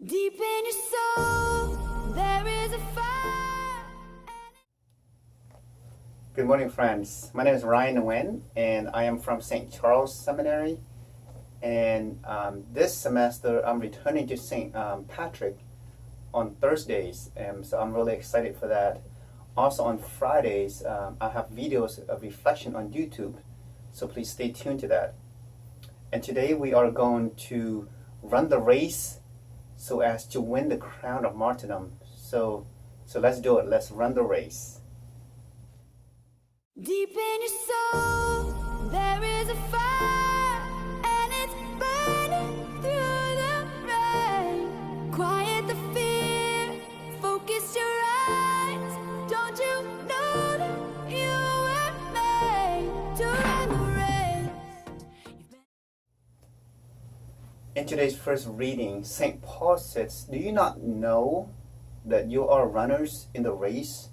Deep in your soul, there is a fire. Good morning, friends. My name is Ryan Nguyen, and I am from St. Charles Seminary. And this semester, I'm returning to St. Patrick on Thursdays, and so I'm really excited for that. Also on Fridays, I have videos of reflection on YouTube, so please stay tuned to that. And today we are going to run the race so as to win the crown of martyrdom. So let's do it. Let's run the race. Deep in your soul, there is a fire, and it's burning through the rain. Quiet the fear, focus your eyes. Don't you know that you were made to run the race? In today's first reading, St. Paul says, "Do you not know that you are runners in the race?"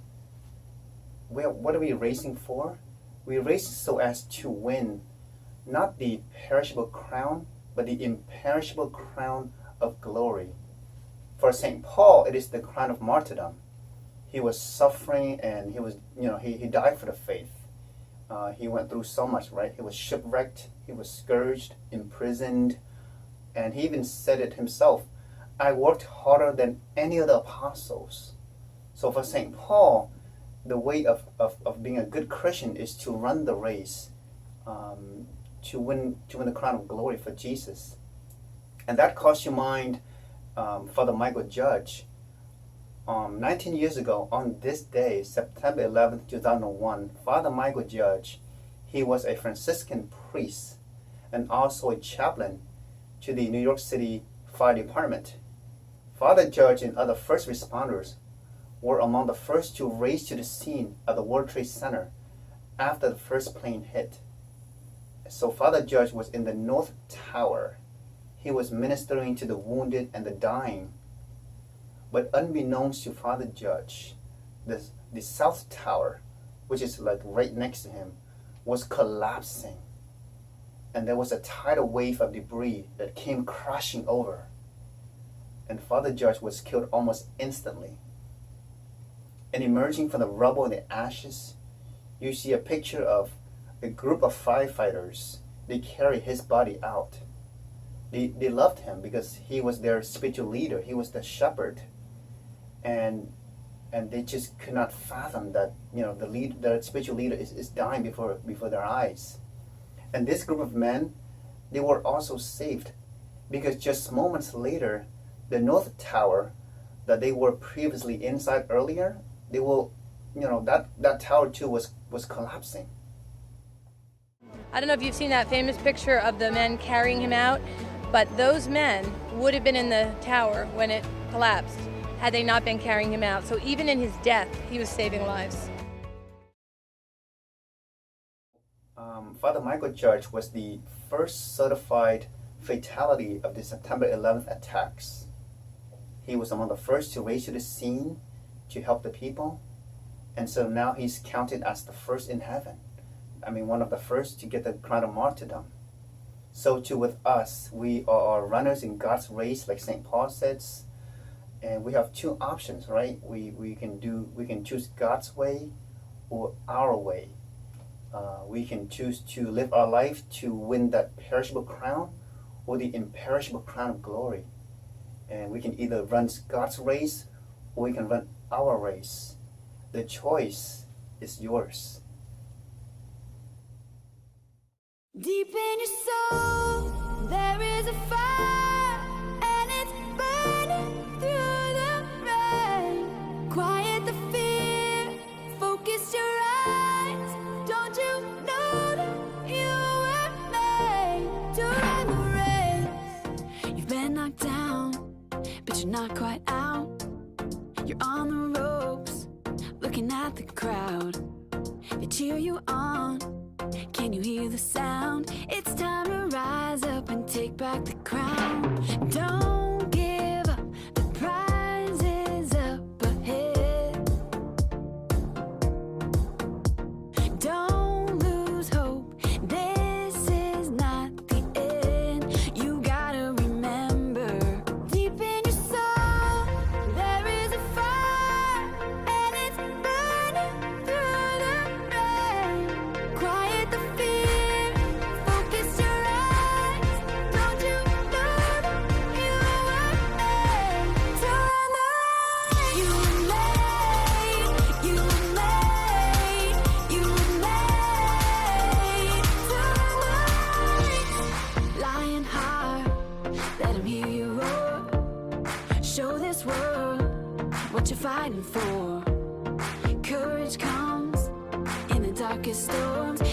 Well, what are we racing for? We race so as to win, not the perishable crown, but the imperishable crown of glory. For St. Paul, it is the crown of martyrdom. He was suffering, and he died for the faith. He went through so much, right? He was shipwrecked, he was scourged, imprisoned, and he even said it himself, "I worked harder than any of the apostles." So for St. Paul, the way of being a good Christian is to run the race, to win the crown of glory for Jesus. And that calls to mind Father Michael Judge. 19 years ago, on this day, September 11th, 2001, Father Michael Judge, he was a Franciscan priest and also a chaplain to the New York City Fire Department. Father Judge and other first responders were among the first to race to the scene at the World Trade Center after the first plane hit. So Father Judge was in the North Tower. He was ministering to the wounded and the dying. But unbeknownst to Father Judge, the South Tower, which is like right next to him, was collapsing. And there was a tidal wave of debris that came crashing over. And Father Judge was killed almost instantly. And emerging from the rubble and the ashes, you see a picture of a group of firefighters. They carry his body out. They loved him because he was their spiritual leader. He was the shepherd. And they just could not fathom that the spiritual leader is dying before their eyes. And this group of men, they were also saved because just moments later, the North Tower that they were previously inside earlier, that tower too was collapsing. I don't know if you've seen that famous picture of the men carrying him out, but those men would have been in the tower when it collapsed had they not been carrying him out. So even in his death, he was saving lives. Father Michael Judge was the first certified fatality of the September 11th attacks. He was among the first to race to the scene to help the people. And so now he's counted as the first in heaven. One of the first to get the crown of martyrdom. So too with us, we are runners in God's race, like St. Paul says. And we have two options, right? We can choose God's way or our way. We can choose to live our life to win that perishable crown or the imperishable crown of glory. And we can either run God's race or we can run our race. The choice is yours. Deep in your soul, there is a fire, and it's burning through the rain. Quiet the fear, focus your eyes. Don't you know that you were made to run the race? You've been knocked down, but you're not quite out. You're on the ropes, looking at the crowd. They cheer you on. Can you hear the sound? It's time to rise up and take back the crown. Don't give up, the prize is up ahead. Don't lose hope, this is not the end. You gotta remember, deep in your soul, this world, what you're fighting for. Courage comes in the darkest storms.